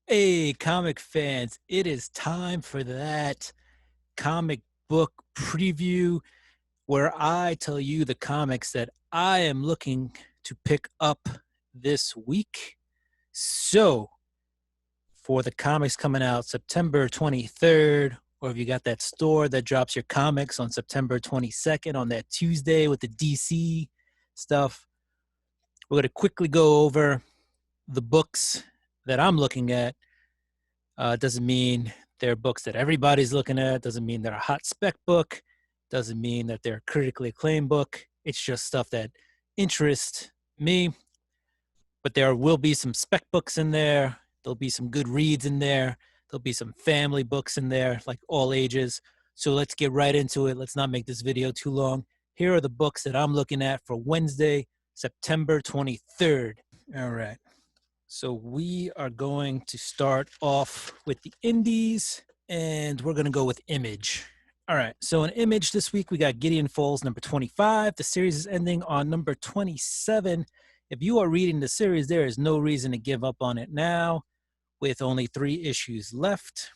Hey, comic fans, it is time for that comic book preview where I tell you the comics that I am looking to pick up this week. So, for the comics coming out September 23rd, or if you got that store that drops your comics on September 22nd on that Tuesday with the DC stuff, we're going to quickly go over the books that I'm looking at. Doesn't mean they're books that everybody's looking at. Doesn't mean they're a hot spec book. Doesn't mean that they're a critically acclaimed book. It's just stuff that interests me. But there will be some spec books in there. There'll be some good reads in there. There'll be some family books in there, like all ages. So let's get right into it. Let's not make this video too long. Here are the books that I'm looking at for Wednesday, September 23rd. All right. So we are going to start off with the indies, and we're going to go with Image. All right. So in Image this week, we got Gideon Falls number 25. The series is ending on number 27. If you are reading the series, there is no reason to give up on it now with only 3 issues left.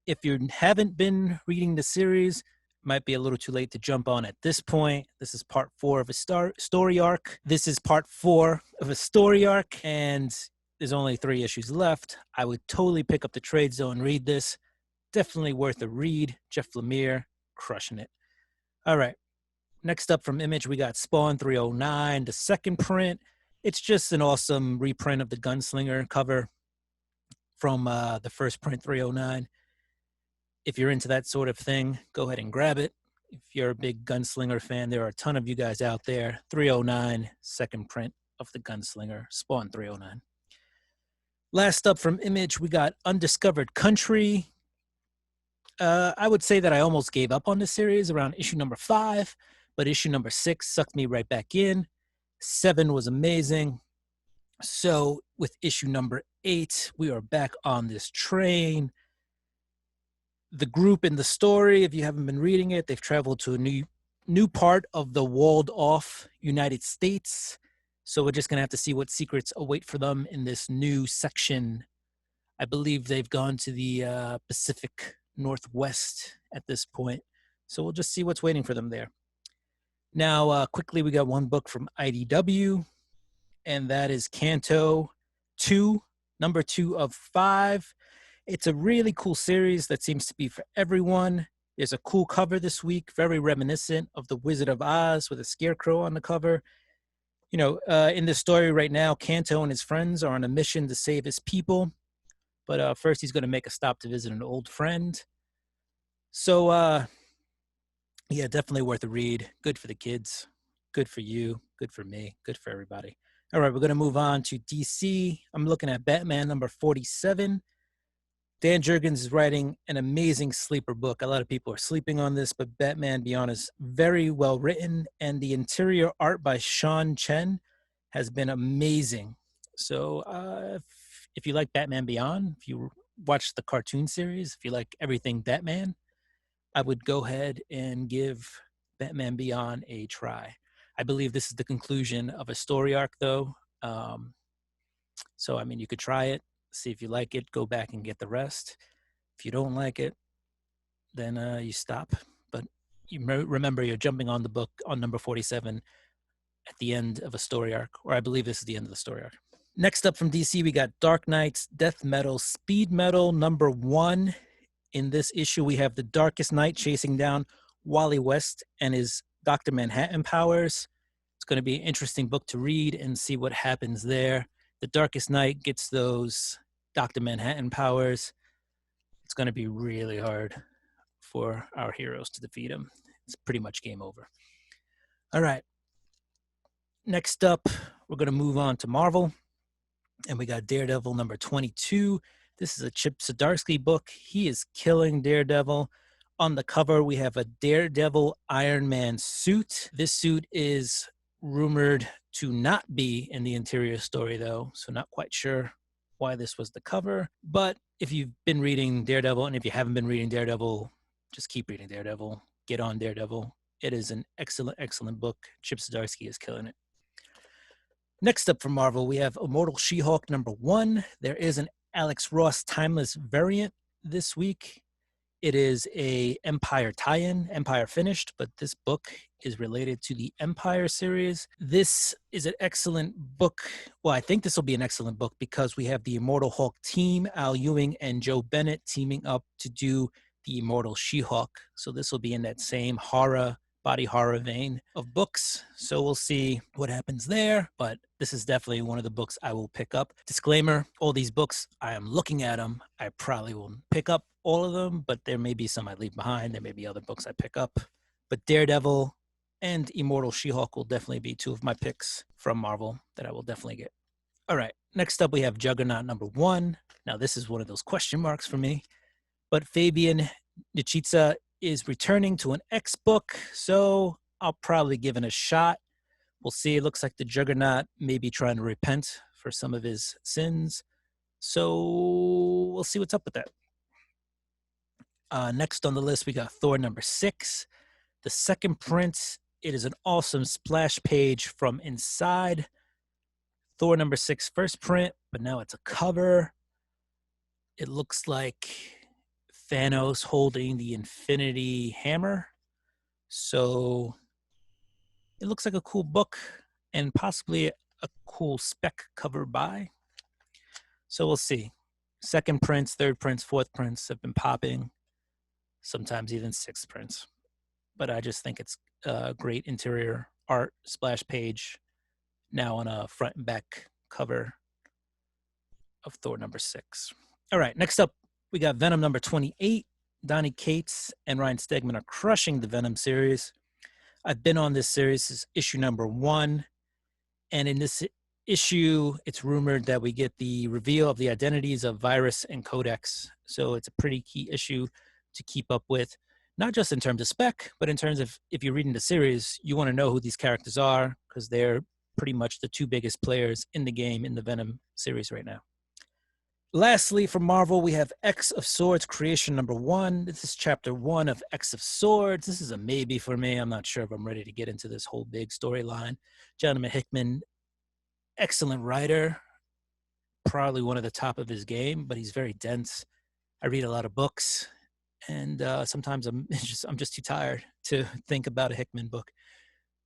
If you haven't been reading the series, it might be a little too late to jump on at this point. This is part 4 of a story arc. This is part 4 of a story arc, and there's only 3 issues left. I would totally pick up the trade zone, read this. Definitely worth a read. Jeff Lemire, crushing it. All right. Next up from Image, we got Spawn 309, the second print. It's just an awesome reprint of the Gunslinger cover from the first print, 309. If you're into that sort of thing, go ahead and grab it. If you're a big Gunslinger fan, there are a ton of you guys out there. 309, second print of the Gunslinger, Spawn 309. Last up from Image, we got Undiscovered Country. I would say that I almost gave up on the series around issue number 5, but issue number 6 sucked me right back in. 7 was amazing. So with issue number 8, we are back on this train. The group in the story, if you haven't been reading it, they've traveled to a new part of the walled off United States. So we're just going to have to see what secrets await for them in this new section. I believe they've gone to the Pacific Northwest at this point. So we'll just see what's waiting for them there. Now, quickly, we got one book from IDW, and that is Canto 2, number 2 of 5. It's a really cool series that seems to be for everyone. There's a cool cover this week, very reminiscent of The Wizard of Oz with a scarecrow on the cover. You know, in this story right now, Kanto and his friends are on a mission to save his people. But first, he's going to make a stop to visit an old friend. So, yeah, definitely worth a read. Good for the kids. Good for you. Good for me. Good for everybody. All right, we're going to move on to DC. I'm looking at Batman number 47. Dan Jurgens is writing an amazing sleeper book. A lot of people are sleeping on this, but Batman Beyond is very well written, and the interior art by Sean Chen has been amazing. So if you like Batman Beyond, if you watch the cartoon series, if you like everything Batman, I would go ahead and give Batman Beyond a try. I believe this is the conclusion of a story arc, though. So, I mean, you could try it, see if you like it, go back and get the rest. If you don't like it, then you stop. But you remember you're jumping on the book on number 47 at the end of a story arc, or I believe this is the end of the story arc. Next up from DC, we got Dark Knight's Death Metal Speed Metal number 1. In this issue, we have the Darkest Knight chasing down Wally West and his Dr. Manhattan powers. It's going to be an interesting book to read and see what happens there. The Darkest Knight gets those Dr. Manhattan powers. It's going to be really hard for our heroes to defeat him. It's pretty much game over. All right. Next up, we're going to move on to Marvel. And we got Daredevil number 22. This is a Chip Zdarsky book. He is killing Daredevil. On the cover, we have a Daredevil Iron Man suit. This suit is rumored to not be in the interior story, though, so not quite sure why this was the cover. But if you've been reading Daredevil, and if you haven't been reading Daredevil, just keep reading Daredevil. Get on Daredevil. It is an excellent, excellent book. Chip Zdarsky is killing it. Next up from Marvel, we have Immortal She-Hulk number 1. There is an Alex Ross Timeless variant this week. It is a Empire tie-in, Empire finished, but this book is related to the Empire series. This is an excellent book. Well, I think this will be an excellent book because we have the Immortal Hulk team, Al Ewing and Joe Bennett teaming up to do the Immortal She-Hulk. So this will be in that same horror, body horror vein of books. So we'll see what happens there, but this is definitely one of the books I will pick up. Disclaimer, all these books, I am looking at them. I probably will pick up all of them, but there may be some I leave behind. There may be other books I pick up. But Daredevil and Immortal She-Hulk will definitely be two of my picks from Marvel that I will definitely get. All right, next up we have Juggernaut #1. Now this is one of those question marks for me, but Fabian Nicieza is returning to an X book, so I'll probably give it a shot. We'll see. It looks like the Juggernaut may be trying to repent for some of his sins, so we'll see what's up with that. Next on the list, we got Thor #6. The second print, it is an awesome splash page from inside. Thor #6 first print, but now it's a cover. It looks like Thanos holding the Infinity Hammer. So it looks like a cool book and possibly a cool spec cover by. So we'll see. Second prints, third prints, fourth prints have been popping, sometimes even sixth prints. But I just think it's a great interior art splash page now on a front and back cover of Thor #6. All right, next up, we got Venom #28. Donny Cates and Ryan Stegman are crushing the Venom series. I've been on this series since issue #1. And in this issue, it's rumored that we get the reveal of the identities of Virus and Codex. So it's a pretty key issue to keep up with, not just in terms of spec, but in terms of if you're reading the series, you want to know who these characters are because they're pretty much the two biggest players in the game in the Venom series right now. Lastly, from Marvel, we have X of Swords Creation #1. This is chapter 1 of X of Swords. This is a maybe for me. I'm not sure if I'm ready to get into this whole big storyline. Jonathan Hickman, excellent writer, probably one of the top of his game, but he's very dense. I read a lot of books, and sometimes I'm just too tired to think about a Hickman book.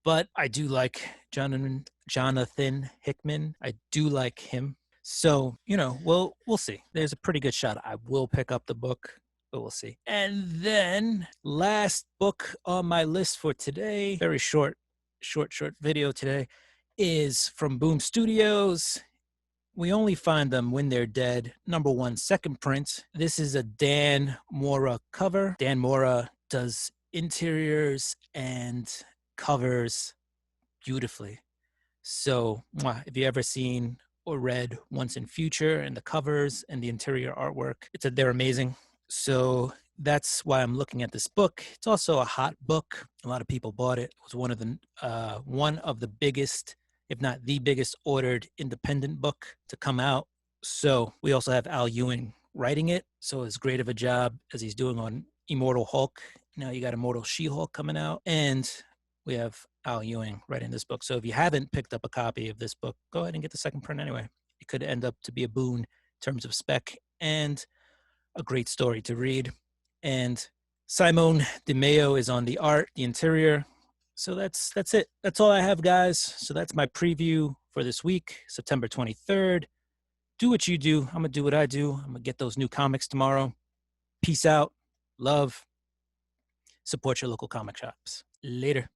But I do like Jonathan Hickman. I do like him. So, we'll see. There's a pretty good shot I will pick up the book, but we'll see. And then last book on my list for today, very short video today, is from Boom Studios. We Only Find Them When They're Dead, #1 second print. This is a Dan Mora cover. Dan Mora does interiors and covers beautifully. So if you ever seen or read Once and Future and the covers and the interior artwork, they're amazing. So that's why I'm looking at this book. It's also a hot book. A lot of people bought it. It was one of the biggest, if not the biggest, ordered independent book to come out. So we also have Al Ewing writing it. So as great of a job as he's doing on Immortal Hulk, now you got Immortal She-Hulk coming out, and we have Al Ewing writing this book. So if you haven't picked up a copy of this book, go ahead and get the second print anyway. It could end up to be a boon in terms of spec and a great story to read. And Simone DeMeo is on the art, the interior. So that's it. That's all I have, guys. So that's my preview for this week, September 23rd. Do what you do. I'm going to do what I do. I'm going to get those new comics tomorrow. Peace out. Love. Support your local comic shops. Later.